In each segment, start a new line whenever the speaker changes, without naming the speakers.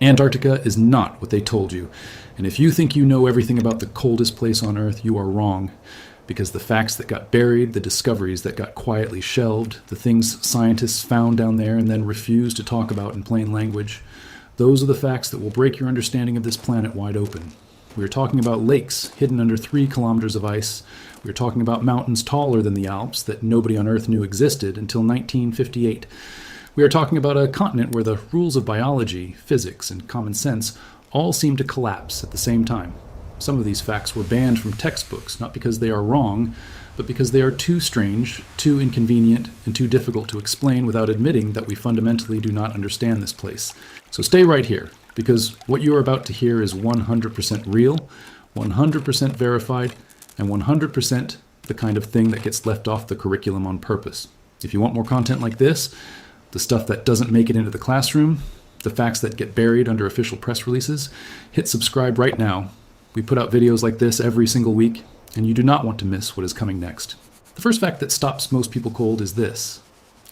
Antarctica is not what they told you, and if you think you know everything about the coldest place on Earth, you are wrong. Because the facts that got buried, the discoveries that got quietly shelved, the things scientists found down there and then refused to talk about in plain language, those are the facts that will break your understanding of this planet wide open. We are talking about lakes hidden under 3 kilometers of ice. We are talking about mountains taller than the Alps that nobody on Earth knew existed until 1958. We are talking about a continent where the rules of biology, physics, and common sense all seem to collapse at the same time. Some of these facts were banned from textbooks, not because they are wrong, but because they are too strange, too inconvenient, and too difficult to explain without admitting that we fundamentally do not understand this place. So stay right here, because what you are about to hear is 100% real, 100% verified, and 100% the kind of thing that gets left off the curriculum on purpose. If you want more content like this, the stuff that doesn't make it into the classroom, the facts that get buried under official press releases, hit subscribe right now. We put out videos like this every single week, and you do not want to miss what is coming next. The first fact that stops most people cold is this.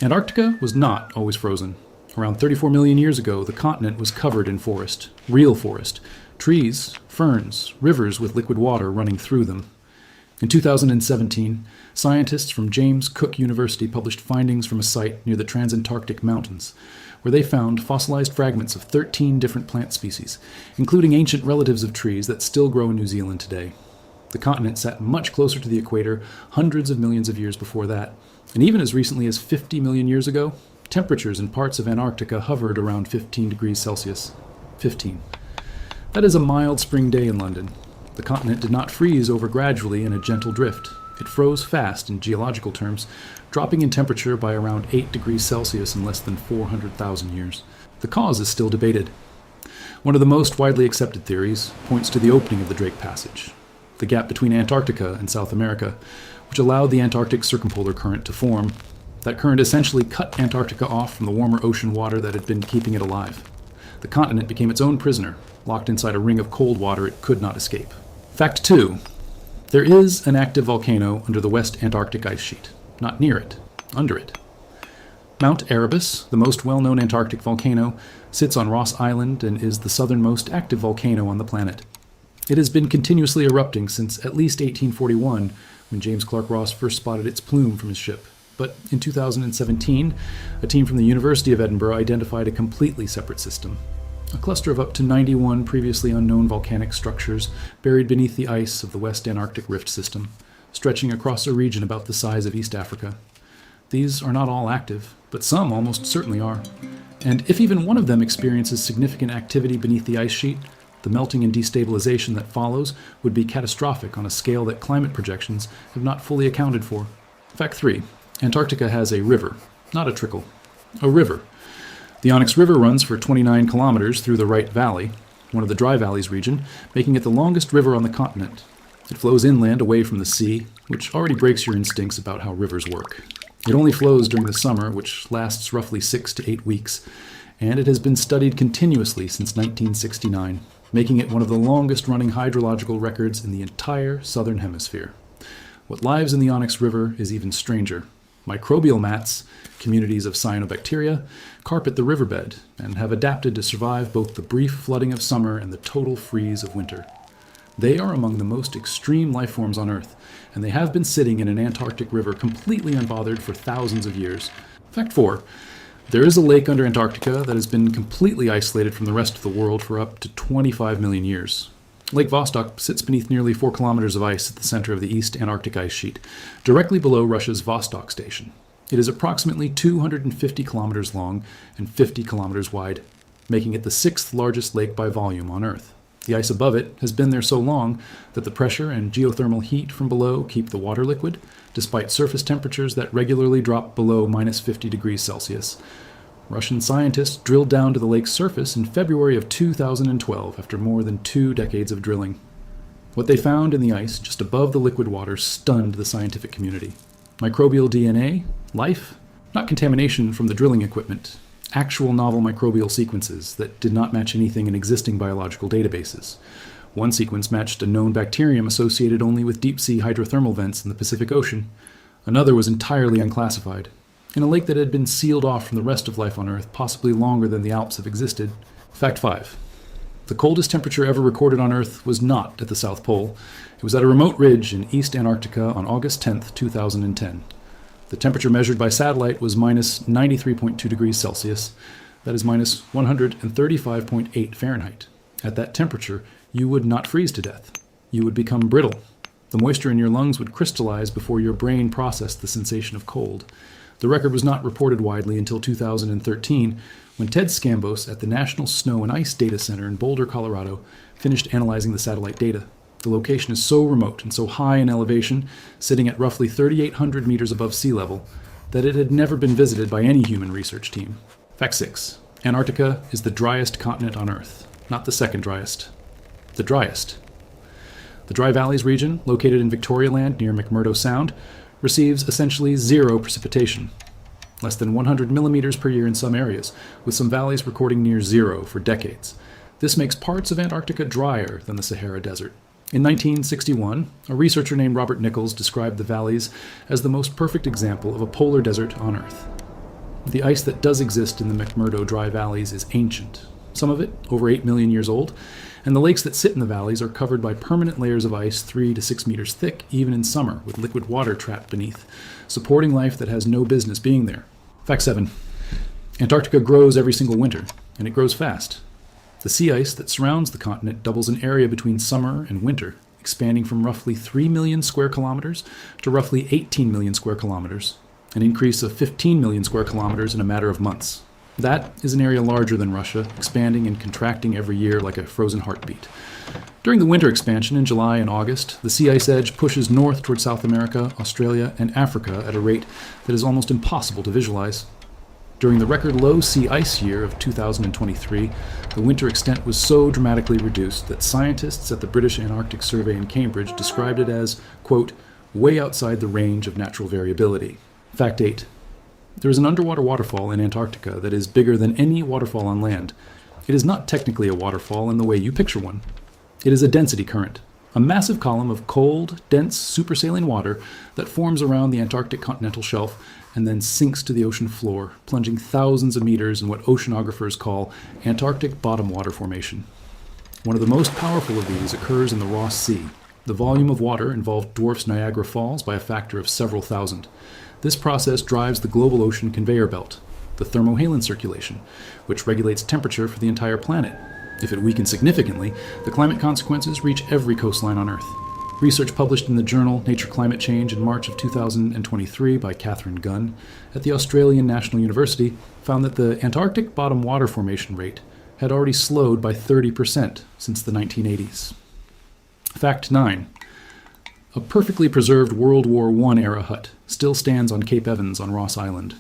Antarctica was not always frozen. Around 34 million years ago, the continent was covered in forest, real forest, trees, ferns, rivers with liquid water running through them. In 2017, scientists from James Cook University published findings from a site near the Transantarctic Mountains, where they found fossilized fragments of 13 different plant species, including ancient relatives of trees that still grow in New Zealand today. The continent sat much closer to the equator hundreds of millions of years before that, and even as recently as 50 million years ago, temperatures in parts of Antarctica hovered around 15 degrees Celsius. 15. That is a mild spring day in London. The continent did not freeze over gradually in a gentle drift. It froze fast in geological terms, dropping in temperature by around 8 degrees Celsius in less than 400,000 years. The cause is still debated. One of the most widely accepted theories points to the opening of the Drake Passage, the gap between Antarctica and South America, which allowed the Antarctic Circumpolar Current to form. That current essentially cut Antarctica off from the warmer ocean water that had been keeping it alive. The continent became its own prisoner, locked inside a ring of cold water it could not escape. Fact 2. There is an active volcano under the West Antarctic ice sheet. Not near it, under it. Mount Erebus, the most well-known Antarctic volcano, sits on Ross Island and is the southernmost active volcano on the planet. It has been continuously erupting since at least 1841, when James Clark Ross first spotted its plume from his ship. But in 2017, a team from the University of Edinburgh identified a completely separate system. A cluster of up to 91 previously unknown volcanic structures buried beneath the ice of the West Antarctic Rift System, stretching across a region about the size of East Africa. These are not all active, but some almost certainly are. And if even one of them experiences significant activity beneath the ice sheet, the melting and destabilization that follows would be catastrophic on a scale that climate projections have not fully accounted for. Fact 3. Antarctica has a river, not a trickle. A river. The Onyx River runs for 29 kilometers through the Wright Valley, one of the Dry Valleys region, making it the longest river on the continent. It flows inland away from the sea, which already breaks your instincts about how rivers work. It only flows during the summer, which lasts roughly 6 to 8 weeks, and it has been studied continuously since 1969, making it one of the longest-running hydrological records in the entire southern hemisphere. What lives in the Onyx River is even stranger. Microbial mats, communities of cyanobacteria, carpet the riverbed and have adapted to survive both the brief flooding of summer and the total freeze of winter. They are among the most extreme life forms on Earth, and they have been sitting in an Antarctic river completely unbothered for thousands of years. Fact 4. There is a lake under Antarctica that has been completely isolated from the rest of the world for up to 25 million years. Lake Vostok sits beneath nearly 4 kilometers of ice at the center of the East Antarctic ice sheet, directly below Russia's Vostok station. It is approximately 250 kilometers long and 50 kilometers wide, making it the 6th largest lake by volume on Earth. The ice above it has been there so long that the pressure and geothermal heat from below keep the water liquid, despite surface temperatures that regularly drop below minus 50 degrees Celsius. Russian scientists drilled down to the lake's surface in February of 2012 after more than 2 decades of drilling. What they found in the ice just above the liquid water stunned the scientific community. Microbial DNA, life, not contamination from the drilling equipment, actual novel microbial sequences that did not match anything in existing biological databases. One sequence matched a known bacterium associated only with deep-sea hydrothermal vents in the Pacific Ocean. Another was entirely unclassified. In a lake that had been sealed off from the rest of life on Earth possibly longer than the Alps have existed, Fact 5. The coldest temperature ever recorded on Earth was not at the South Pole. It was at a remote ridge in East Antarctica on August 10, 2010. The temperature measured by satellite was minus 93.2 degrees Celsius. That is minus 135.8 Fahrenheit. At that temperature, you would not freeze to death. You would become brittle. The moisture in your lungs would crystallize before your brain processed the sensation of cold. The record was not reported widely until 2013, when Ted Scambos at the National Snow and Ice Data Center in Boulder, Colorado, finished analyzing the satellite data. The location is so remote and so high in elevation, sitting at roughly 3,800 meters above sea level, that it had never been visited by any human research team. Fact 6. Antarctica is the driest continent on Earth. Not the second driest. The driest. The Dry Valleys region, located in Victoria Land near McMurdo Sound, receives essentially zero precipitation. Less than 100 millimeters per year in some areas, with some valleys recording near zero for decades. This makes parts of Antarctica drier than the Sahara Desert. In 1961, a researcher named Robert Nichols described the valleys as the most perfect example of a polar desert on Earth. The ice that does exist in the McMurdo Dry Valleys is ancient, some of it over 8 million years old, and the lakes that sit in the valleys are covered by permanent layers of ice 3 to 6 meters thick, even in summer, with liquid water trapped beneath, supporting life that has no business being there. Fact 7. Antarctica grows every single winter, and it grows fast. The sea ice that surrounds the continent doubles in area between summer and winter, expanding from roughly 3 million square kilometers to roughly 18 million square kilometers, an increase of 15 million square kilometers in a matter of months. That is an area larger than Russia, expanding and contracting every year like a frozen heartbeat. During the winter expansion in July and August, the sea ice edge pushes north toward South America, Australia, and Africa at a rate that is almost impossible to visualize. During the record low sea ice year of 2023, the winter extent was so dramatically reduced that scientists at the British Antarctic Survey in Cambridge described it as, quote, way outside the range of natural variability. Fact 8. There is an underwater waterfall in Antarctica that is bigger than any waterfall on land. It is not technically a waterfall in the way you picture one. It is a density current, a massive column of cold, dense, supersaline water that forms around the Antarctic continental shelf and then sinks to the ocean floor, plunging thousands of meters in what oceanographers call Antarctic bottom water formation. One of the most powerful of these occurs in the Ross Sea. The volume of water involved dwarfs Niagara Falls by a factor of several thousand. This process drives the global ocean conveyor belt, the thermohaline circulation, which regulates temperature for the entire planet. If it weakens significantly, the climate consequences reach every coastline on Earth. Research published in the journal Nature Climate Change in March of 2023 by Catherine Gunn at the Australian National University found that the Antarctic bottom water formation rate had already slowed by 30% since the 1980s. Fact 9. A perfectly preserved World War I era hut still stands on Cape Evans on Ross Island.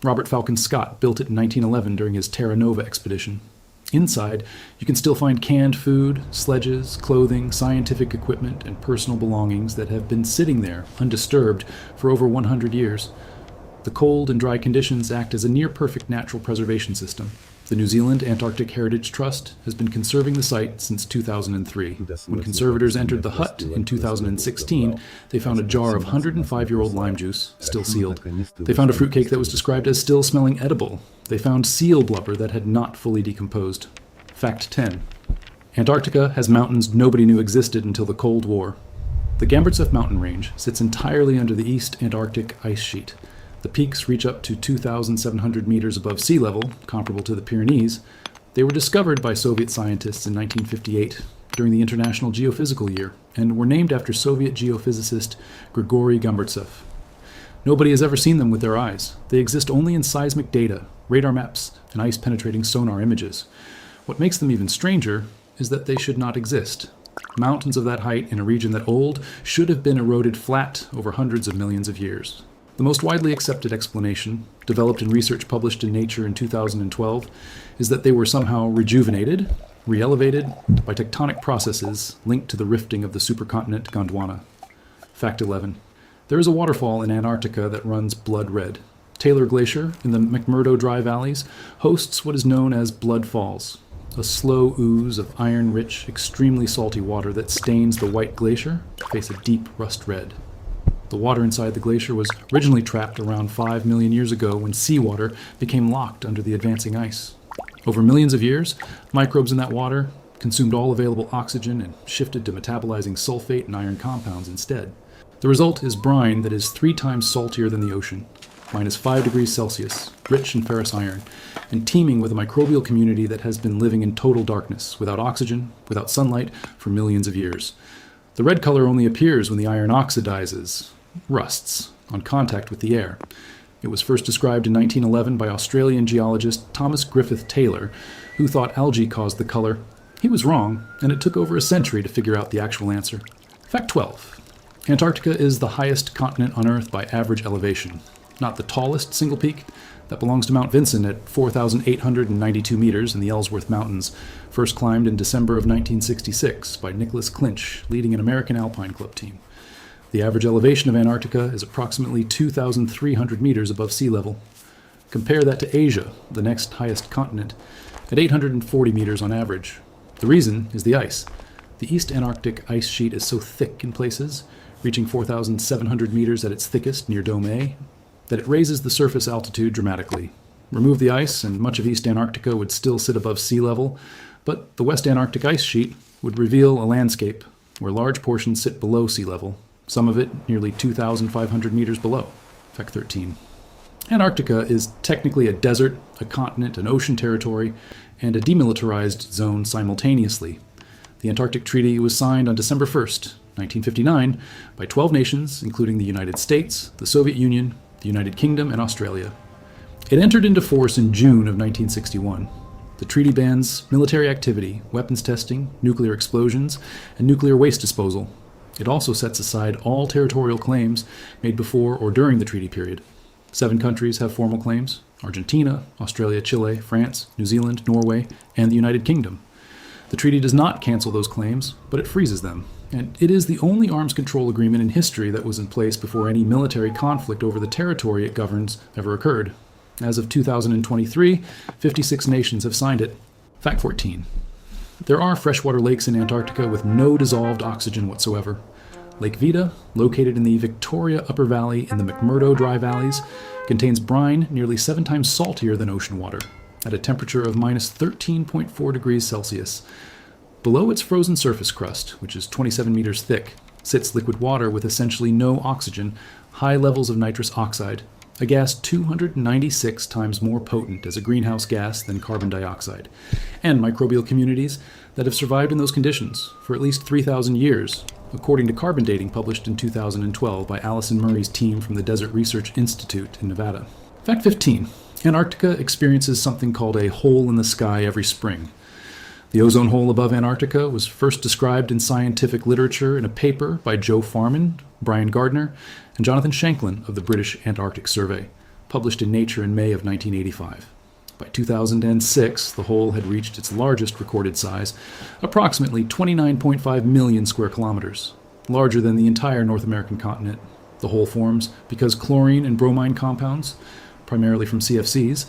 Robert Falcon Scott built it in 1911 during his Terra Nova expedition. Inside, you can still find canned food, sledges, clothing, scientific equipment, and personal belongings that have been sitting there, undisturbed, for over 100 years. The cold and dry conditions act as a near-perfect natural preservation system. The New Zealand Antarctic Heritage Trust has been conserving the site since 2003. When conservators entered the hut in 2016, they found a jar of 105-year-old lime juice, still sealed. They found a fruitcake that was described as still smelling edible. They found seal blubber that had not fully decomposed. Fact 10. Antarctica has mountains nobody knew existed until the Cold War. The Gamburtseff mountain range sits entirely under the East Antarctic ice sheet. The peaks reach up to 2,700 meters above sea level, comparable to the Pyrenees. They were discovered by Soviet scientists in 1958 during the International Geophysical Year and were named after Soviet geophysicist Grigory Gamburtseff. Nobody has ever seen them with their eyes. They exist only in seismic data, radar maps, and ice-penetrating sonar images. What makes them even stranger is that they should not exist. Mountains of that height in a region that old should have been eroded flat over hundreds of millions of years. The most widely accepted explanation, developed in research published in Nature in 2012, is that they were somehow rejuvenated, re-elevated by tectonic processes linked to the rifting of the supercontinent Gondwana. Fact 11. There is a waterfall in Antarctica that runs blood red. Taylor Glacier in the McMurdo Dry Valleys hosts what is known as Blood Falls, a slow ooze of iron-rich, extremely salty water that stains the white glacier to face a deep rust red. The water inside the glacier was originally trapped around 5 million years ago when seawater became locked under the advancing ice. Over millions of years, microbes in that water consumed all available oxygen and shifted to metabolizing sulfate and iron compounds instead. The result is brine that is 3 times saltier than the ocean, minus 5 degrees Celsius, rich in ferrous iron, and teeming with a microbial community that has been living in total darkness, without oxygen, without sunlight, for millions of years. The red color only appears when the iron oxidizes, rusts, on contact with the air. It was first described in 1911 by Australian geologist Thomas Griffith Taylor, who thought algae caused the color. He was wrong, and it took over a century to figure out the actual answer. Fact 12. Antarctica is the highest continent on Earth by average elevation. Not the tallest single peak. That belongs to Mount Vinson at 4,892 meters in the Ellsworth Mountains, first climbed in December of 1966 by Nicholas Clinch, leading an American Alpine Club team. The average elevation of Antarctica is approximately 2,300 meters above sea level. Compare that to Asia, the next highest continent, at 840 meters on average. The reason is the ice. The East Antarctic ice sheet is so thick in places, reaching 4,700 meters at its thickest near Dome A, that it raises the surface altitude dramatically. Remove the ice, and much of East Antarctica would still sit above sea level, but the West Antarctic ice sheet would reveal a landscape where large portions sit below sea level, some of it nearly 2,500 meters below. Fact 13. Antarctica is technically a desert, a continent, an ocean territory, and a demilitarized zone simultaneously. The Antarctic Treaty was signed on December 1st, 1959, by 12 nations, including the United States, the Soviet Union, the United Kingdom, and Australia. It entered into force in June of 1961. The treaty bans military activity, weapons testing, nuclear explosions, and nuclear waste disposal. It also sets aside all territorial claims made before or during the treaty period. 7 countries have formal claims: Argentina, Australia, Chile, France, New Zealand, Norway, and the United Kingdom. The treaty does not cancel those claims, but it freezes them. And it is the only arms control agreement in history that was in place before any military conflict over the territory it governs ever occurred. As of 2023, 56 nations have signed it. Fact 14. There are freshwater lakes in Antarctica with no dissolved oxygen whatsoever. Lake Vida, located in the Victoria Upper Valley in the McMurdo Dry Valleys, contains brine nearly 7 times saltier than ocean water, at a temperature of minus 13.4 degrees Celsius. Below its frozen surface crust, which is 27 meters thick, sits liquid water with essentially no oxygen, high levels of nitrous oxide, a gas 296 times more potent as a greenhouse gas than carbon dioxide, and microbial communities that have survived in those conditions for at least 3,000 years, according to carbon dating published in 2012 by Allison Murray's team from the Desert Research Institute in Nevada. Fact 15. Antarctica experiences something called a hole in the sky every spring. The ozone hole above Antarctica was first described in scientific literature in a paper by Joe Farman, Brian Gardner, and Jonathan Shanklin of the British Antarctic Survey, published in Nature in May of 1985. By 2006, the hole had reached its largest recorded size, approximately 29.5 million square kilometers, larger than the entire North American continent. The hole forms because chlorine and bromine compounds, primarily from CFCs,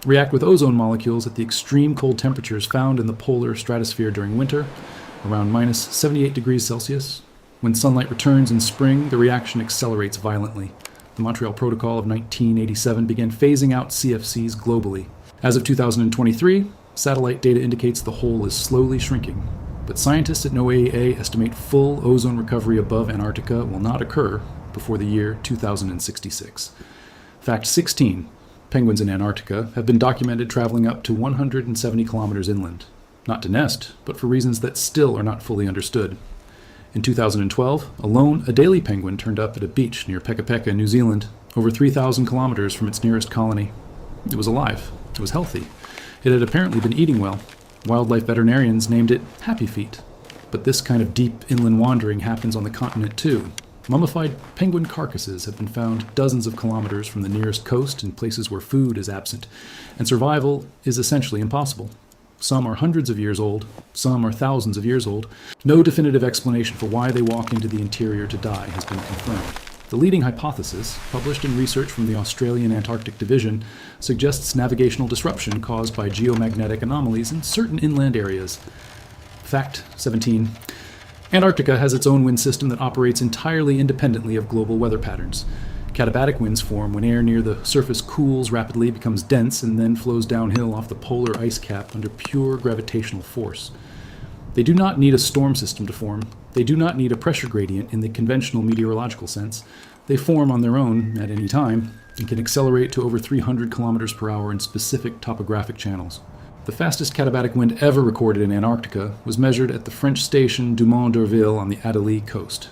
react with ozone molecules at the extreme cold temperatures found in the polar stratosphere during winter, around minus 78 degrees Celsius. When sunlight returns in spring, the reaction accelerates violently. The Montreal Protocol of 1987 began phasing out CFCs globally. As of 2023, satellite data indicates the hole is slowly shrinking, but scientists at NOAA estimate full ozone recovery above Antarctica will not occur before the year 2066. Fact 16. Penguins in Antarctica have been documented traveling up to 170 kilometers inland, not to nest, but for reasons that still are not fully understood. In 2012, alone, a Adelie penguin turned up at a beach near Peka Peka, New Zealand, over 3,000 kilometers from its nearest colony. It was alive. It was healthy. It had apparently been eating well. Wildlife veterinarians named it Happy Feet. But this kind of deep inland wandering happens on the continent too. Mummified penguin carcasses have been found dozens of kilometers from the nearest coast in places where food is absent, and survival is essentially impossible. Some are hundreds of years old, some are thousands of years old. No definitive explanation for why they walk into the interior to die has been confirmed. The leading hypothesis, published in research from the Australian Antarctic Division, suggests navigational disruption caused by geomagnetic anomalies in certain inland areas. Fact 17. Antarctica has its own wind system that operates entirely independently of global weather patterns. Catabatic winds form when air near the surface cools rapidly, becomes dense, and then flows downhill off the polar ice cap under pure gravitational force. They do not need a storm system to form. They do not need a pressure gradient in the conventional meteorological sense. They form on their own at any time and can accelerate to over 300 kilometers per hour in specific topographic channels. The fastest Catabatic wind ever recorded in Antarctica was measured at the French station Dumont d'Urville on the Adelie coast,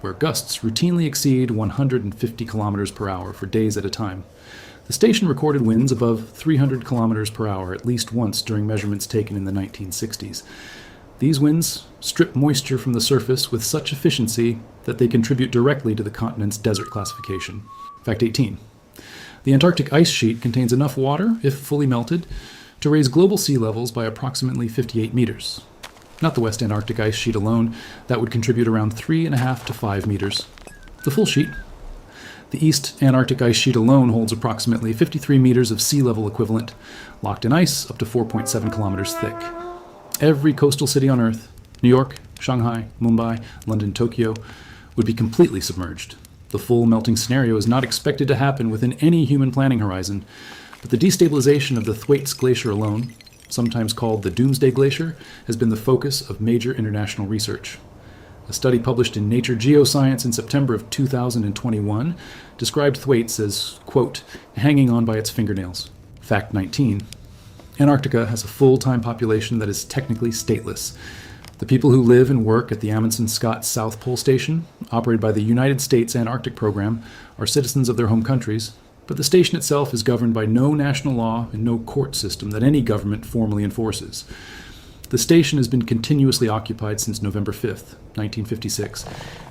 where gusts routinely exceed 150 kilometers per hour for days at a time. The station recorded winds above 300 kilometers per hour at least once during measurements taken in the 1960s. These winds strip moisture from the surface with such efficiency that they contribute directly to the continent's desert classification. Fact 18. The Antarctic ice sheet contains enough water, if fully melted, to raise global sea levels by approximately 58 meters. Not the West Antarctic ice sheet alone, that would contribute around 3.5 to 5 meters. The full sheet. The East Antarctic ice sheet alone holds approximately 53 meters of sea level equivalent, locked in ice up to 4.7 kilometers thick. Every coastal city on Earth, New York, Shanghai, Mumbai, London, Tokyo, would be completely submerged. The full melting scenario is not expected to happen within any human planning horizon, but the destabilization of the Thwaites Glacier alone, sometimes called the Doomsday Glacier, has been the focus of major international research. A study published in Nature Geoscience in September of 2021 described Thwaites as, quote, hanging on by its fingernails. Fact 19. Antarctica has a full-time population that is technically stateless. The people who live and work at the Amundsen-Scott South Pole Station, operated by the United States Antarctic Program, are citizens of their home countries, but the station itself is governed by no national law and no court system that any government formally enforces. The station has been continuously occupied since November 5th, 1956.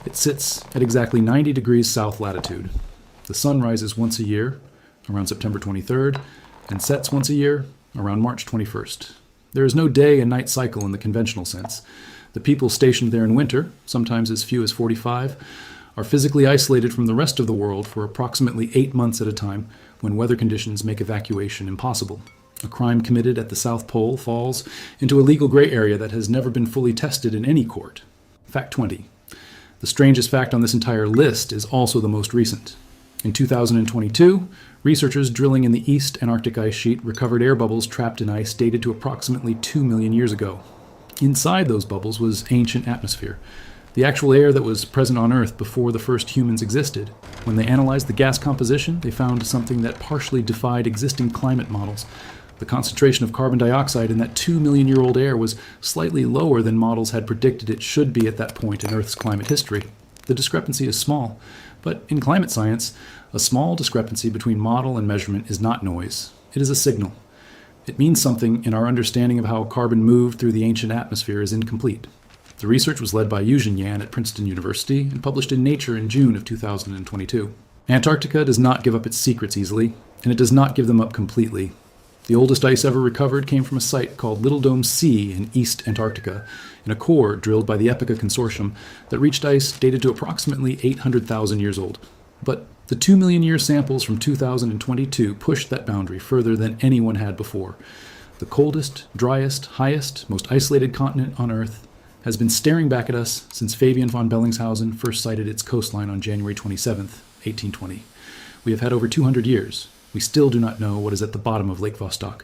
It sits at exactly 90 degrees south latitude. The sun rises once a year, around September 23rd, and sets once a year, around March 21st. There is no day and night cycle in the conventional sense. The people stationed there in winter, sometimes as few as 45, are physically isolated from the rest of the world for approximately 8 months at a time when weather conditions make evacuation impossible. A crime committed at the South Pole falls into a legal gray area that has never been fully tested in any court. Fact 20. The strangest fact on this entire list is also the most recent. In 2022, researchers drilling in the East Antarctic ice sheet recovered air bubbles trapped in ice dated to approximately 2 million years ago. Inside those bubbles was ancient atmosphere, the actual air that was present on Earth before the first humans existed. When they analyzed the gas composition, they found something that partially defied existing climate models. The concentration of carbon dioxide in that 2-million-year-old air was slightly lower than models had predicted it should be at that point in Earth's climate history. The discrepancy is small, but in climate science, a small discrepancy between model and measurement is not noise. It is a signal. It means something, and our understanding of how carbon moved through the ancient atmosphere is incomplete. The research was led by Yuzhen Yan at Princeton University and published in Nature in June of 2022. Antarctica does not give up its secrets easily, and it does not give them up completely. The oldest ice ever recovered came from a site called Little Dome C in East Antarctica, in a core drilled by the Epica Consortium that reached ice dated to approximately 800,000 years old. But the 2-million-year samples from 2022 pushed that boundary further than anyone had before. The coldest, driest, highest, most isolated continent on Earth has been staring back at us since Fabian von Bellingshausen first sighted its coastline on January 27, 1820. We have had over 200 years. We still do not know what is at the bottom of Lake Vostok.